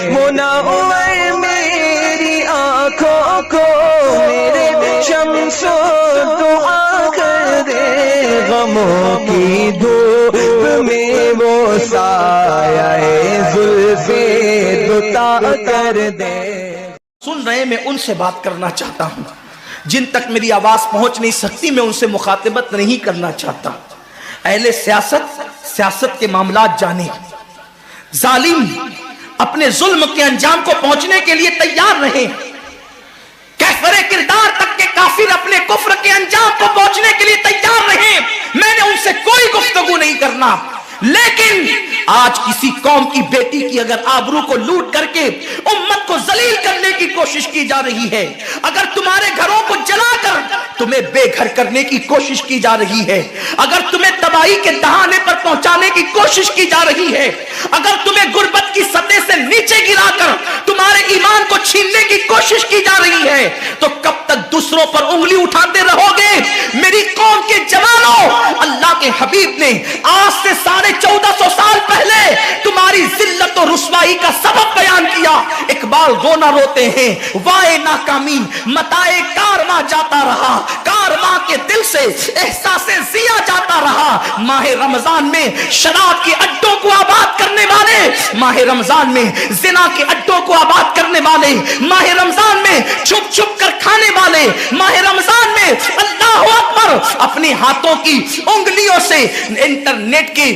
منور میری آنکھوں کو میرے شمس دعا کر دے، غموں کی دھوپ میں وہ سایہ زلف دتا کر دے۔ سن رہے میں ان سے بات کرنا چاہتا ہوں جن تک میری آواز پہنچ نہیں سکتی، میں ان سے مخاطبت نہیں کرنا چاہتا۔ اہل سیاست کے معاملات جانے، ظالم اپنے ظلم کے انجام کو پہنچنے کے لیے تیار رہے، کفر کردار تک کے کافر اپنے کفر کے انجام کو پہنچنے کے لیے تیار رہے۔ میں نے ان سے کوئی گفتگو نہیں کرنا، لیکن آج کسی قوم کی بیٹی کی اگر آبرو کو لوٹ کر کے امت کو ذلیل کرنے کی کوشش کی جا رہی ہے، اگر تمہارے گھروں کو جلا کر تمہیں بے گھر کرنے کی کوشش کی جا رہی ہے، اگر تمہیں تباہی کے دہانے پر پہنچانے کی کوشش کی جا رہی ہے، اگر تمہیں غربت کی سطح سے نیچے گرا کر تمہارے ایمان کو چھیننے کی کوشش کی جا رہی ہے، تو کب تک دوسروں پر انگلی اٹھاتے رہو گے؟ میری قوم کے جوانوں، اللہ کے حبیب نے آج سے 1450 سال پہلے تمہاری ذلت و رسوائی کا سبب بیان کیا۔ اقبال رونا روتے ہیں، وائے ناکامی متائے کارواں جاتا رہا، کارواں کے دل سے احساس زیا جاتا رہا۔ ماہ رمضان میں شراب کے اڈوں کو آباد کرنے والے، ماہ رمضان میں زنا کے اڈوں کو آباد کرنے والے، ماہ رمضان میں چھپ چھپ کر کھانے والے، ماہ رمضان میں اللہ اکبر اپنے ہاتھوں کی انگلیوں سے انٹرنیٹ کی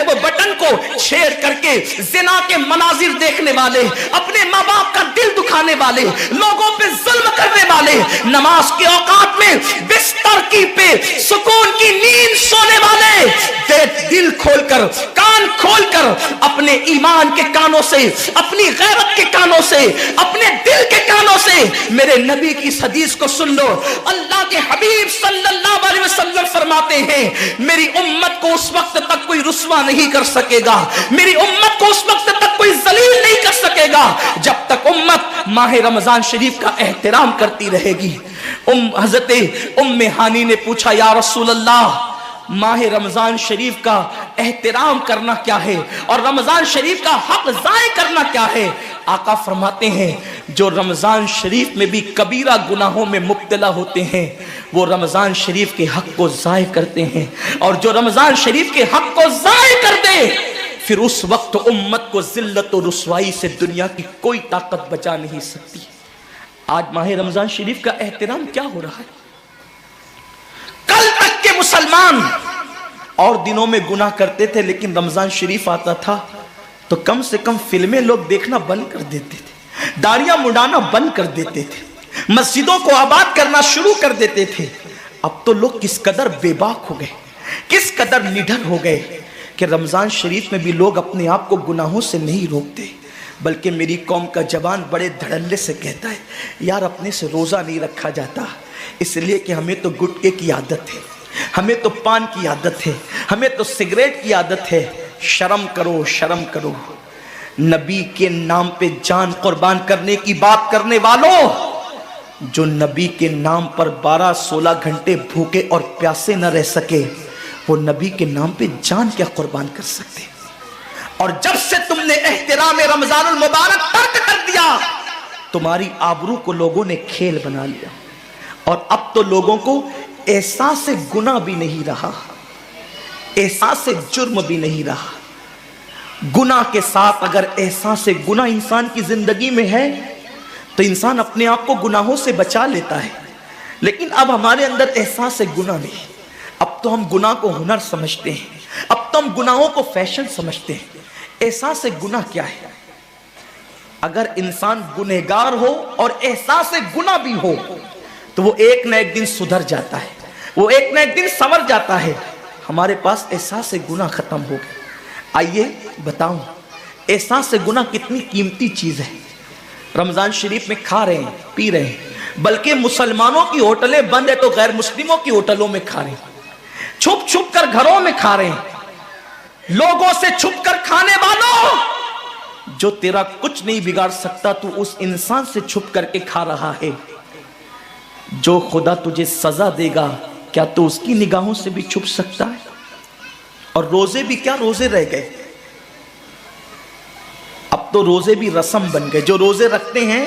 وہ بٹن کو چھیڑ کر کے زنا کے مناظر دیکھنے والے، اپنے ماں باپ کا دل دکھانے والے، لوگوں پہ ظلم کرنے والے، نماز کے اوقات میں بستر کی پہ سکون کی نیند سونے والے، دل کھول کر کان کھول کر اپنے ایمان کے کانوں سے، اپنی غیرت کے کانوں سے، اپنے دل کے کانوں سے میرے نبی کی اس حدیث کو سن لو۔ اللہ کے حبیب صلی اللہ علیہ وسلم فرماتے ہیں، میری امت کو اس وقت تک کوئی رسوا نہیں کر سکے گا، میری امت کو اس وقت تک کوئی ذلیل نہیں کر سکے گا جب تک امت ماہ رمضان شریف کا احترام کرتی رہے گی۔ حضرت ام ہانی نے پوچھا، یا رسول اللہ، ماہ رمضان شریف کا احترام کرنا کیا ہے اور رمضان شریف کا حق ضائع کرنا کیا ہے؟ آقا فرماتے ہیں، جو رمضان شریف میں بھی کبیرہ گناہوں میں مبتلا ہوتے ہیں وہ رمضان شریف کے حق کو ضائع کرتے ہیں، اور جو رمضان شریف کے حق کو ضائع کر دے پھر اس وقت امت کو ذلت و رسوائی سے دنیا کی کوئی طاقت بچا نہیں سکتی۔ آج ماہ رمضان شریف کا احترام کیا ہو رہا ہے؟ کل تک کے مسلمان اور دنوں میں گناہ کرتے تھے، لیکن رمضان شریف آتا تھا تو کم سے کم فلمیں لوگ دیکھنا بند کر دیتے تھے، داڑیاں مڈانا بند کر دیتے تھے، مسجدوں کو آباد کرنا شروع کر دیتے تھے۔ اب تو لوگ کس قدر بے باک ہو گئے، کس قدر نڈر ہو گئے کہ رمضان شریف میں بھی لوگ اپنے آپ کو گناہوں سے نہیں روکتے، بلکہ میری قوم کا جوان بڑے دھڑلے سے کہتا ہے، یار اپنے سے روزہ نہیں رکھا جاتا، اس لیے کہ ہمیں تو گٹکے کی عادت ہے، ہمیں تو پان کی عادت ہے، ہمیں تو سگریٹ کی عادت ہے۔ شرم کرو، شرم کرو۔ نبی کے نام پہ جان قربان کرنے کی بات کرنے والوں، جو نبی کے نام پر 12-16 گھنٹے بھوکے اور پیاسے نہ رہ سکے، وہ نبی کے نام پہ جان کیا قربان کر سکتے؟ اور جب سے تم نے احترام رمضان المبارک ترک کر دیا، تمہاری آبرو کو لوگوں نے کھیل بنا لیا، اور اب تو لوگوں کو احساس گناہ بھی نہیں رہا، احساس جرم بھی نہیں رہا۔ گناہ کے ساتھ اگر احساس گناہ انسان کی زندگی میں ہے تو انسان اپنے آپ کو گناہوں سے بچا لیتا ہے، لیکن اب ہمارے اندر احساس گناہ نہیں، اب تو ہم گناہ کو ہنر سمجھتے ہیں، اب تو ہم گناہوں کو فیشن سمجھتے ہیں۔ احساس گناہ کیا ہے؟ اگر انسان گنہگار ہو اور احساس گناہ بھی ہو تو وہ ایک نہ ایک دن سدھر جاتا ہے، وہ ایک نہ ایک دن سنور جاتا ہے۔ ہمارے پاس احساس گناہ ختم ہو گیا۔ آئیے بتاؤں، احساس گناہ کتنی قیمتی چیز ہے۔ رمضان شریف میں کھا رہے ہیں، پی رہے ہیں، بلکہ مسلمانوں کی ہوٹلیں بند ہے تو غیر مسلموں کی ہوٹلوں میں کھا رہے ہیں، چھپ چھپ کر گھروں میں کھا رہے ہیں۔ لوگوں سے چھپ کر کھانے والوں، جو تیرا کچھ نہیں بگاڑ سکتا تو اس انسان سے چھپ کر کے کھا رہا ہے۔ جو خدا تجھے سزا دے گا کیا تو اس کی نگاہوں سے بھی چھپ سکتا ہے؟ اور روزے بھی کیا روزے رہ گئے۔ اب اب تو روزے بھی رسم بن گئے. جو روزے رکھتے ہیں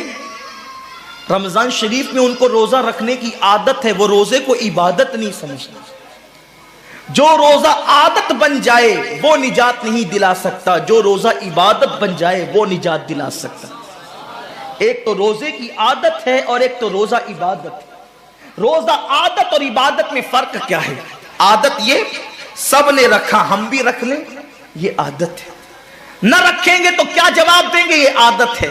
رمضان شریف میں ان کو روزہ رکھنے کی عادت ہے, وہ روزے کو عبادت نہیں سمجھتے. جو روزہ عادت بن جائے وہ نجات نہیں دلا سکتا, جو روزہ عبادت بن جائے وہ نجات دلا سکتا. ایک تو روزے کی عادت ہے اور ایک تو روزہ عبادت ہے. روزہ عادت اور عبادت میں فرق کیا ہے؟ عادت یہ سب نے رکھا ہم بھی رکھ لیں, یہ عادت ہے. نہ رکھیں گے تو کیا جواب دیں گے, یہ عادت ہے.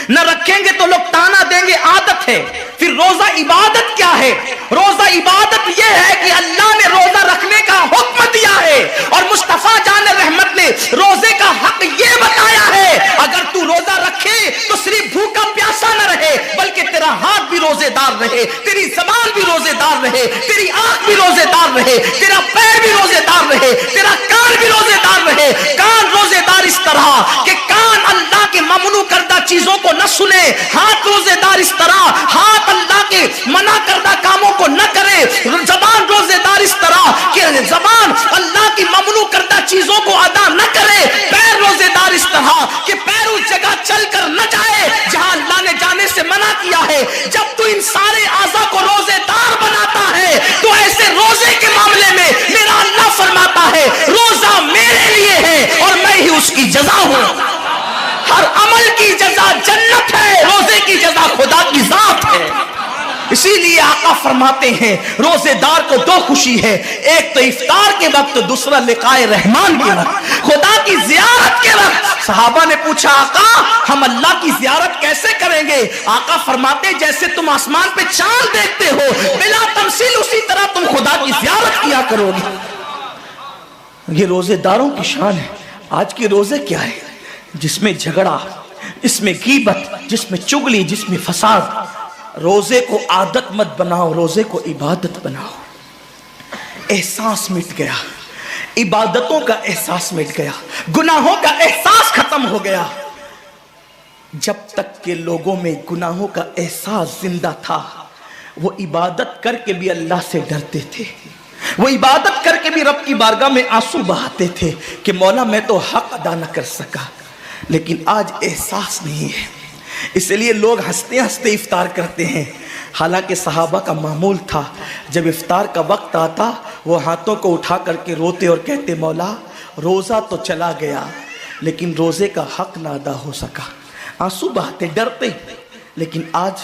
نہ رکھیں گے تو لوگ تانا دیں گے, عادت ہے. پھر روزہ عبادت کیا ہے؟ روزہ عبادت یہ ہے کہ اللہ نے روزہ رکھنے کا حکم دیا ہے اور مصطفیٰ جان رحمت نے روزے کا حق یہ بتایا ہے, اگر تو روزہ رکھے تو صرف بھوکا پیاسا نہ رہے بلکہ تیرا ہاتھ بھی روزے دار رہے, تیری زبان بھی روزے دار رہے, تیری آنکھ بھی روزے دار رہے, تیرا پیر بھی روزے دار رہے, تیرا کان بھی روزے دار رہے. کان روزے دار اس طرح کہ کان اللہ کے ممنوع کردہ چیزوں کو نہ سنے, ہاتھ روزے دار اس طرح ہاتھ اللہ کے منع کردہ کاموں کو نہ کرے, زبان روزے دار اس طرح کہ زبان اللہ کی ممنوع کردہ چیزوں کو ادا نہ کرے, پیر روزے دار اس طرح کہ پیر اس جگہ چل کر نہ جائے جہاں اللہ نے جانے سے منع کیا ہے. جب تو ان سارے اعضاء کو روزے دار بناتا ہے تو ایسے روزے کے معاملے میں میرا اللہ فرماتا ہے روزہ میرے لیے ہے اور میں ہی اس کی جزا ہوں. ہر عمل کی جزا جنت ہے, روزے کی جزا خدا کی ذات ہے. اسی لیے آقا فرماتے ہیں روزے دار کو دو خوشی ہے, ایک تو افطار کے وقت, دوسرا لقائے رحمان کے وقت, خدا کی زیارت کے وقت. صحابہ نے پوچھا آقا ہم اللہ کی زیارت کیسے کریں گے؟ آقا فرماتے جیسے تم آسمان پہ چاند دیکھتے ہو بلا تمثیل اسی طرح تم خدا کی زیارت کیا کرو گے. یہ روزے داروں کی شان ہے. آج کے روزے کیا ہے؟ جس میں جھگڑا, جس میں غیبت, جس میں چغلی, جس میں فساد. روزے کو عادت مت بناؤ, روزے کو عبادت بناؤ. احساس مٹ گیا, عبادتوں کا احساس مٹ گیا, گناہوں کا احساس ختم ہو گیا. جب تک کہ لوگوں میں گناہوں کا احساس زندہ تھا وہ عبادت کر کے بھی اللہ سے ڈرتے تھے, وہ عبادت کر کے بھی رب کی بارگاہ میں آنسو بہاتے تھے کہ مولا میں تو حق ادا نہ کر سکا. لیکن آج احساس نہیں ہے, اس لیے لوگ ہنستے ہنستے افطار کرتے ہیں. حالانکہ صحابہ کا معمول تھا جب افطار کا وقت آتا وہ ہاتھوں کو اٹھا کر کے روتے اور کہتے مولا روزہ تو چلا گیا لیکن روزے کا حق نہ ادا ہو سکا. آنسو بہاتے, ڈرتے. لیکن آج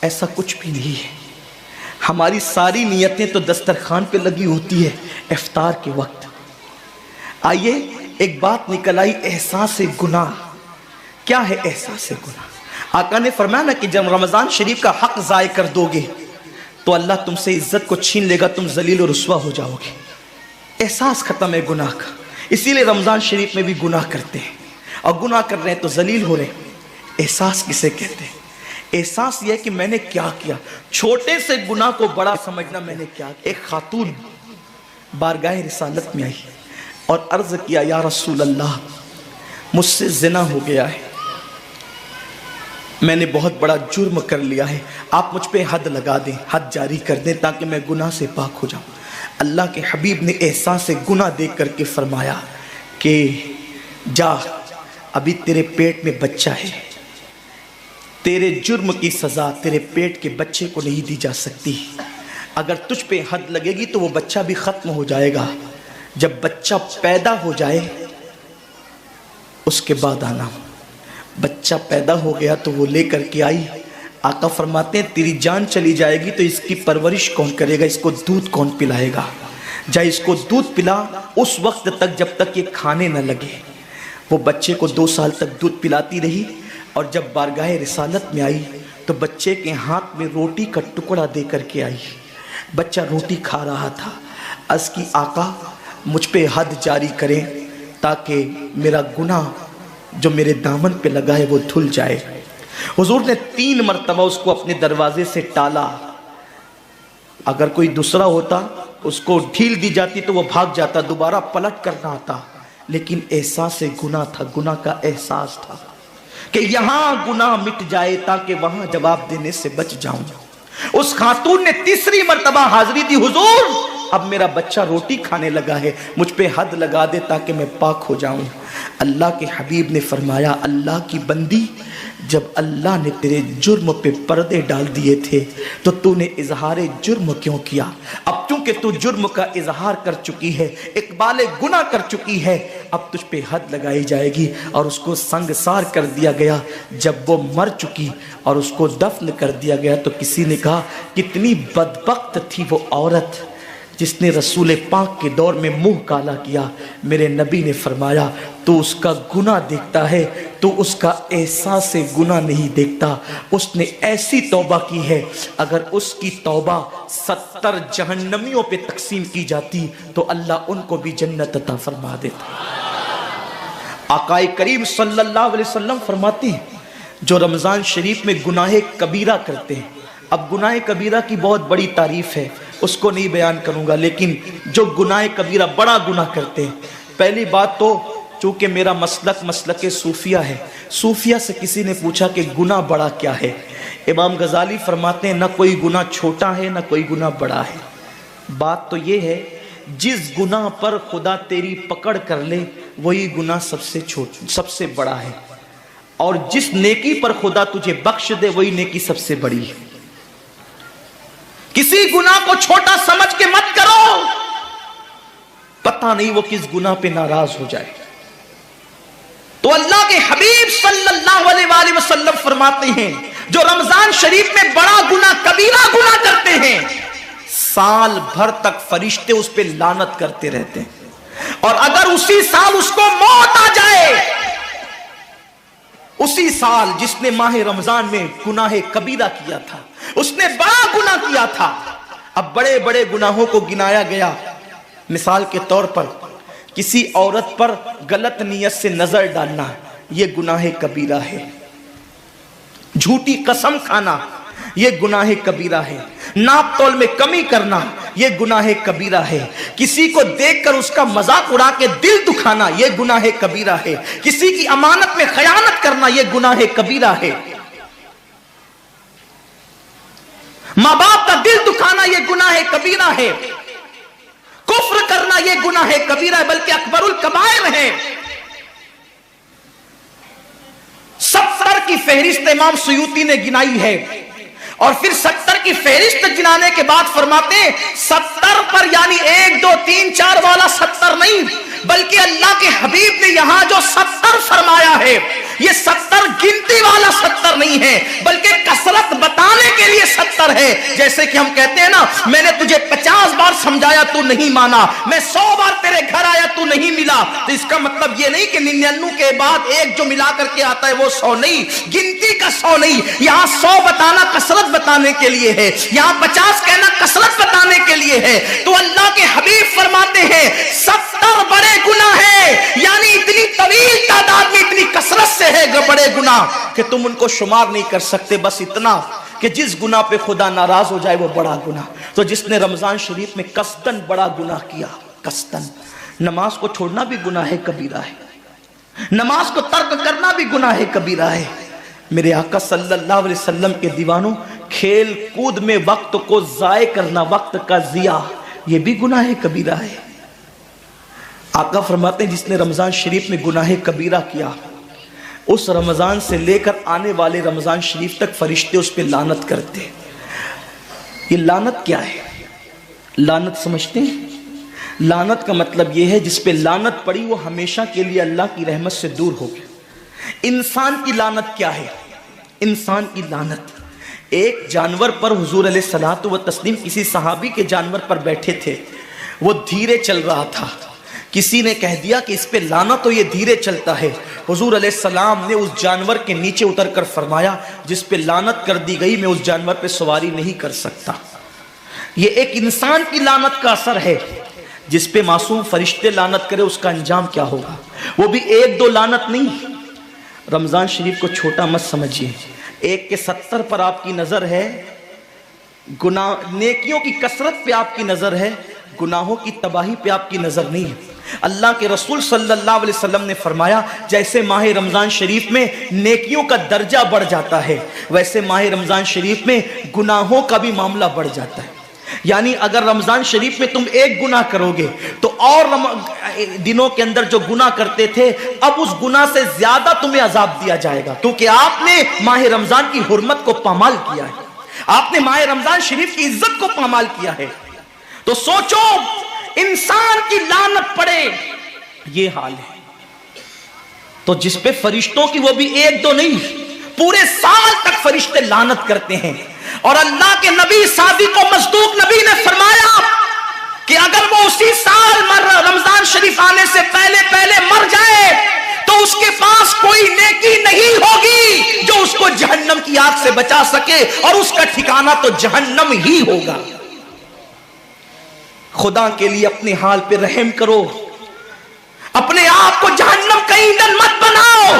ایسا کچھ بھی نہیں ہے. ہماری ساری نیتیں تو دسترخوان پہ لگی ہوتی ہے افطار کے وقت. آئیے ایک بات نکل آئی, احساس گناہ. کیا ہے احساس گناہ؟ آقا نے فرمایا نا کہ جب رمضان شریف کا حق ضائع کر دو گے تو اللہ تم سے عزت کو چھین لے گا, تم ذلیل و رسوا ہو جاؤ گے. احساس ختم ہے گناہ کا, اسی لیے رمضان شریف میں بھی گناہ کرتے ہیں اور گناہ کر رہے ہیں تو ذلیل ہو رہے ہیں. احساس کسے کہتے ہیں؟ احساس یہ ہے کہ میں نے کیا کیا. چھوٹے سے گناہ کو بڑا سمجھنا میں نے کیا. ایک خاتون بارگاہ رسالت میں آئی اور عرض کیا یا رسول اللہ مجھ سے زنا ہو گیا ہے, میں نے بہت بڑا جرم کر لیا ہے, آپ مجھ پہ حد لگا دیں, حد جاری کر دیں تاکہ میں گناہ سے پاک ہو جاؤں. اللہ کے حبیب نے احساس گناہ دیکھ کر کے فرمایا کہ جا ابھی تیرے پیٹ میں بچہ ہے, تیرے جرم کی سزا تیرے پیٹ کے بچے کو نہیں دی جا سکتی. اگر تجھ پہ حد لگے گی تو وہ بچہ بھی ختم ہو جائے گا. جب بچہ پیدا ہو جائے اس کے بعد آنا. بچہ پیدا ہو گیا تو وہ لے کر کے آئی. آقا فرماتے ہیں تیری جان چلی جائے گی تو اس کی پرورش کون کرے گا, اس کو دودھ کون پلائے گا؟ جا اس کو دودھ پلا اس وقت تک جب تک یہ کھانے نہ لگے. وہ بچے کو 2 سال تک دودھ پلاتی رہی اور جب بارگاہ رسالت میں آئی تو بچے کے ہاتھ میں روٹی کا ٹکڑا دے کر کے آئی. بچہ روٹی کھا رہا تھا. عرض کی آقا مجھ پہ حد جاری کریں تاکہ میرا گناہ جو میرے دامن پہ لگا ہے وہ دھل جائے. حضور نے 3 مرتبہ اس کو اپنے دروازے سے ٹالا. اگر کوئی دوسرا ہوتا اس کو ڈھیل دی جاتی تو وہ بھاگ جاتا, دوبارہ پلٹ کرنا آتا. لیکن احساس گناہ تھا, گناہ کا احساس تھا کہ یہاں گناہ مٹ جائے تاکہ وہاں جواب دینے سے بچ جاؤں. اس خاتون نے 3ری مرتبہ حاضری دی, حضور اب میرا بچہ روٹی کھانے لگا ہے، مجھ پہ حد لگا دے تاکہ میں پاک ہو جاؤں۔ اللہ کے حبیب نے فرمایا اللہ کی بندی، جب اللہ نے تیرے جرم پہ پردے ڈال دیے تھے تو تو نے اظہار جرم کیوں کیا؟ اب چونکہ تو جرم کا اظہار کر چکی ہے، اقبال گناہ کر چکی ہے، اب تجھ پہ حد لگائی جائے گی۔ اور اس کو سنگسار کر دیا گیا۔ جب وہ مر چکی اور اس کو دفن کر دیا گیا تو کسی نے کہا کتنی بدبخت تھی وہ عورت جس نے رسول پاک کے دور میں منہ کالا کیا۔ میرے نبی نے فرمایا تو اس کا گناہ دیکھتا ہے، تو اس کا احساس گناہ نہیں دیکھتا۔ اس نے ایسی توبہ کی ہے، اگر اس کی توبہ 70 جہنمیوں پہ تقسیم کی جاتی تو اللہ ان کو بھی جنت عطا فرما دیتا۔ آقا کریم صلی اللہ علیہ وسلم فرماتے ہیں جو رمضان شریف میں گناہ کبیرہ کرتے ہیں، اب گناہ کبیرہ کی بہت بڑی تعریف ہے، اس کو نہیں بیان کروں گا، لیکن جو گناہ کبیرہ بڑا گناہ کرتے ہیں، پہلی بات تو چونکہ میرا مسلک صوفیہ ہے، صوفیہ سے کسی نے پوچھا کہ گناہ بڑا کیا ہے؟ امام غزالی فرماتے ہیں نہ کوئی گناہ چھوٹا ہے نہ کوئی گناہ بڑا ہے، بات تو یہ ہے جس گناہ پر خدا تیری پکڑ کر لے وہی گناہ سب سے بڑا ہے، اور جس نیکی پر خدا تجھے بخش دے وہی نیکی سب سے بڑی ہے۔ کسی گناہ کو چھوٹا سمجھ کے مت کرو، پتہ نہیں وہ کس گناہ پہ ناراض ہو جائے۔ تو اللہ کے حبیب صلی اللہ علیہ وآلہ وسلم فرماتے ہیں جو رمضان شریف میں بڑا گناہ کبیرہ گناہ کرتے ہیں، سال بھر تک فرشتے اس پہ لعنت کرتے رہتے ہیں، اور اگر اسی سال اس کو موت آ جائے، اسی سال جس نے ماہ رمضان میں گناہ کبیرہ کیا تھا، اس نے بڑا گناہ کیا تھا، اب بڑے بڑے گناہوں کو گنایا گیا۔ مثال کے طور پر کسی عورت پر غلط نیت سے نظر ڈالنا یہ گناہ کبیرہ ہے، جھوٹی قسم کھانا یہ گناہ کبیرہ ہے، ناپ تول میں کمی کرنا یہ گناہ کبیرہ ہے، کسی کو دیکھ کر اس کا مذاق اڑا کے دل دکھانا یہ گناہ کبیرہ ہے، کسی کی امانت میں خیانت کرنا یہ گناہ کبیرہ ہے، ماں باپ کا دل دکھانا یہ گناہ کبیرہ ہے، کفر کرنا یہ گناہ کبیرہ ہے، بلکہ اکبر الکبائر ہے۔ 70 کی فہرست امام سیوطی نے گنائی ہے، اور پھر 70 کی فہرست گنانے کے بعد فرماتے ہیں 70 پر یعنی 1 2 3 4 والا 70 نہیں، بلکہ اللہ کے حبیب نے یہاں جو 70 فرمایا ہے یہ 70 گنتی والا 70 نہیں ہے، بلکہ کثرت بتانے کے لیے 70 ہے۔ جیسے کہ ہم کہتے ہیں نا میں نے تجھے 50 بار سمجھایا تو نہیں مانا، میں 100 بار تیرے گھر آیا تو نہیں ملا، تو اس کا مطلب یہ نہیں کہ 99 کے بعد ایک جو ملا کر کے آتا ہے وہ 100 نہیں، گنتی کا 100 نہیں، یہاں 100 بتانا کثرت بتانے کے لیے ہے، یہاں 50 کہنا کثرت بتانے کے لیے ہے۔ تو اللہ کے حبیب فرماتے ہیں 70 بڑے گناہ ہیں، یعنی اتنی طویل تعداد میں اتنی کثرت سے ہے بڑے گناہ کہ تم ان کو شمار نہیں کر سکتے، بس اتنا کہ جس گناہ پہ خدا ناراض ہو جائے وہ بڑا گناہ۔ تو جس نے رمضان شریف میں قصدن بڑا گناہ کیا، قصدن، نماز کو چھوڑنا بھی گناہ کبیرہ ہے، نماز کو ترک کرنا بھی گناہ کبیرہ ہے۔ میرے آقا صلی اللہ علیہ وسلم کے دیوانوں، کھیل کود میں وقت کو ضائع کرنا، وقت کا ضیاع، یہ بھی گناہ کبیرہ ہے۔ آقا فرماتے ہیں جس نے رمضان شریف میں گناہ کبیرہ کیا، اس رمضان سے لے کر آنے والے رمضان شریف تک فرشتے اس پہ لعنت کرتے ہیں۔ یہ لعنت کیا ہے؟ لعنت سمجھتے ہیں؟ لعنت کا مطلب یہ ہے جس پہ لعنت پڑی وہ ہمیشہ کے لیے اللہ کی رحمت سے دور ہو گیا۔ انسان کی لعنت کیا ہے؟ انسان کی لعنت، ایک جانور پر حضور علیہ الصلوۃ والتسلیم کسی صحابی کے جانور پر بیٹھے تھے، وہ دھیرے چل رہا تھا، کسی نے کہہ دیا کہ اس پہ لعنت ہو، یہ دھیرے چلتا ہے۔ حضور علیہ السلام نے اس جانور کے نیچے اتر کر فرمایا جس پہ لعنت کر دی گئی میں اس جانور پہ سواری نہیں کر سکتا۔ یہ ایک انسان کی لعنت کا اثر ہے، جس پہ معصوم فرشتے لعنت کرے اس کا انجام کیا ہوگا؟ وہ بھی 1 2 لعنت نہیں۔ رمضان شریف کو چھوٹا مت سمجھیے، 1 کے 70 پر آپ کی نظر ہے، گناہ نیکیوں کی کثرت پہ آپ کی نظر ہے، گناہوں کی تباہی پہ آپ کی نظر نہیں ہے۔ اللہ کے رسول صلی اللہ علیہ وسلم نے فرمایا جیسے ماہ رمضان شریف میں نیکیوں کا درجہ بڑھ جاتا ہے، ویسے ماہ رمضان شریف میں گناہوں کا بھی معاملہ بڑھ جاتا ہے۔ یعنی اگر رمضان شریف میں تم ایک گناہ کرو گے تو اور دنوں کے اندر جو گناہ کرتے تھے اب اس گناہ سے زیادہ تمہیں عذاب دیا جائے گا، کیونکہ آپ نے ماہ رمضان کی حرمت کو پامال کیا ہے، آپ نے ماہ رمضان شریف کی عزت کو پامال کیا ہے۔ تو سوچو انسان کی لعنت پڑے، یہ حال ہے۔ تو جس پہ فرشتوں کی وہ بھی ایک دو نہیں، پورے سال تک فرشتے لعنت کرتے ہیں، اور اللہ کے نبی صادق و مصدوق نبی نے فرمایا کہ اگر وہ اسی سال رمضان شریف آنے سے پہلے مر جائے تو اس کے پاس کوئی نیکی نہیں ہوگی جو اس کو جہنم کی آگ سے بچا سکے، اور اس کا ٹھکانہ تو جہنم ہی ہوگا۔ خدا کے لیے اپنے حال پہ رحم کرو، اپنے آپ کو جہنم کا ایندھن مت بناؤ۔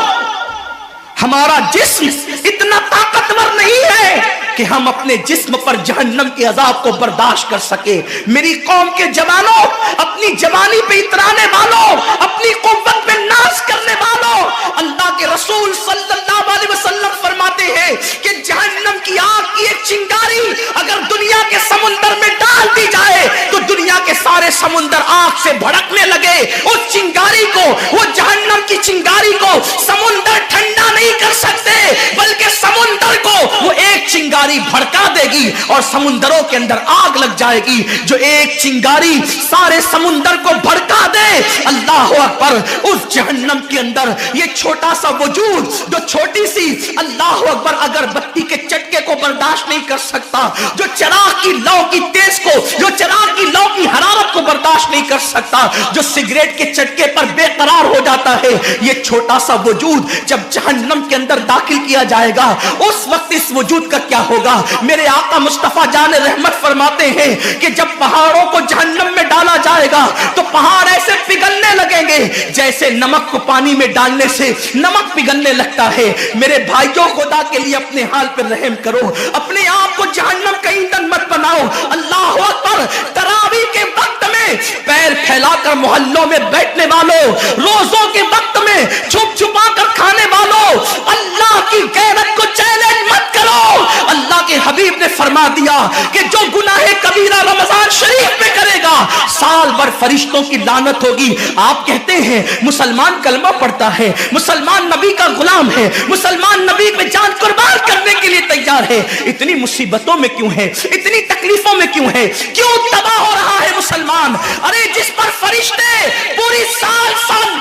ہمارا جسم اتنا طاقتور نہیں ہے کہ ہم اپنے جسم پر جہنم کے عذاب کو برداشت کر سکے۔ میری قوم کے جوانوں، اپنی جوانی پہ اترانے والوں، اپنی قوت پہ ناز کرنے والوں، اللہ کے رسول صلی اللہ علیہ وسلم فرماتے ہیں کہ جہنم کی آگ کی ایک چنگاری اگر دنیا کے سمندر میں ڈال دی جائے تو دنیا کے سارے سمندر آگ سے بھڑکنے لگے۔ اس چنگاری کو، وہ جہنم کی چنگاری کو سمندر ٹھنڈا نہیں کر سکتے، بلکہ سمندر کو وہ ایک چنگاری بھڑکا دے گی اور سمندروں کے اندر آگ لگ جائے گی۔ جو ایک چنگاری سارے سمندر کو بھڑکا دے، اللہ اکبر، اس جہنم کے اندر یہ چھوٹا سا وجود جو چھوٹی سی، اللہ اکبر، اگر بتی کے چٹکے کو برداشت نہیں کر سکتا، جو چراغ کی لو کی تیز کو، جو چراغ کی لو کی حرارت کو برداشت نہیں کر سکتا، جو سگریٹ کے چٹکے پر بے قرار ہو جاتا ہے، یہ چھوٹا سا وجود جب جہنم کے اندر داخل کیا جائے گا اس وقت اس وجود کا کیا ہوگا؟ میرے آقا مصطفیٰ جان رحمت فرماتے ہیں کہ جب پہاڑوں کو جہنم میں ڈالا جائے گا تو پہاڑ ایسے پگھلنے لگیں گے جیسے نمک کو پانی میں ڈالنے سے نمک پگھلنے لگتا ہے۔ میرے بھائیوں، خدا کے لیے اپنے حال پر رحم کرو، اپنے آپ کو جہنم کا ایندھن مت بناؤ۔ اللہ اکبر، تراویح کے وقت میں پیر پھیلا کر محلوں میں بیٹھنے والوں، روزوں کے وقت میں چھپ چھپا کر کھانے والوں، اللہ کی غیرت کو چیلنج مت کرو۔ اللہ کے حبیب نے فرما دیا کہ جو گناہ کبیرہ رمضان شریف میں کرے گا سال بھر فرشتوں کی لعنت ہوگی۔ آپ کہتے ہیں مسلمان کلمہ پڑھتا ہے، مسلمان نبی کا غلام ہے، مسلمان نبی پہ جان قربان کرنے کے لیے تیار ہے، اتنی مصیبتوں میں کیوں ہے، اتنی تکلیفوں میں کیوں ہے، کیوں تباہ ہو رہا ہے مسلمان؟ ارے جس پر فرشتے پوری سال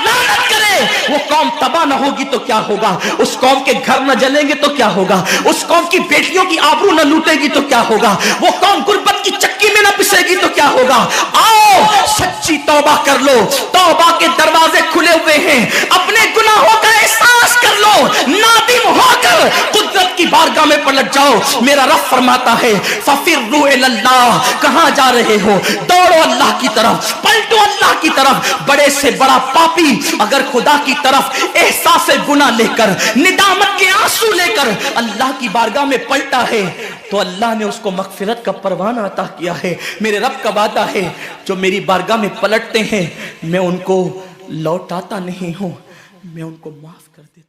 لعنت کرے وہ قوم تباہ نہ ہوگی تو کیا ہوگا؟ اس قوم کے گھر نہ جلیں گے تو کیا ہوگا؟ اس قوم کی بیٹیوں کی آبرو نہ لوٹے گی تو کیا ہوگا؟ وہ قوم غربت کی چکی میں نہ پسے گی تو کیا ہوگا؟ آؤ سچی توبہ کر لو، توبہ کے دروازے کھلے ہوئے ہیں، اپنے گناہوں کا احساس کر لو، نادم ہو کر قدرت کی بارگاہ میں پلٹ جاؤ۔ میرا رب فرماتا ہے فَفِرُّوا إِلَى اللَّهِ، کہاں جا رہے ہو؟ دوڑو اللہ کی طرف، پلٹو اللہ کی طرف۔ بڑے سے بڑا پاپی اگر خدا کی طرف احساس گناہ لے کر، ندامت کے آنسو لے کر اللہ کی بارگاہ میں پلٹا ہے تو اللہ نے اس کو مغفرت کا پروانہ عطا کیا ہے۔ میرے رب کا وعدہ ہے جو میری بارگاہ میں پلٹتے ہیں میں ان کو لوٹاتا نہیں ہوں، میں ان کو معاف کر دیتا ہوں۔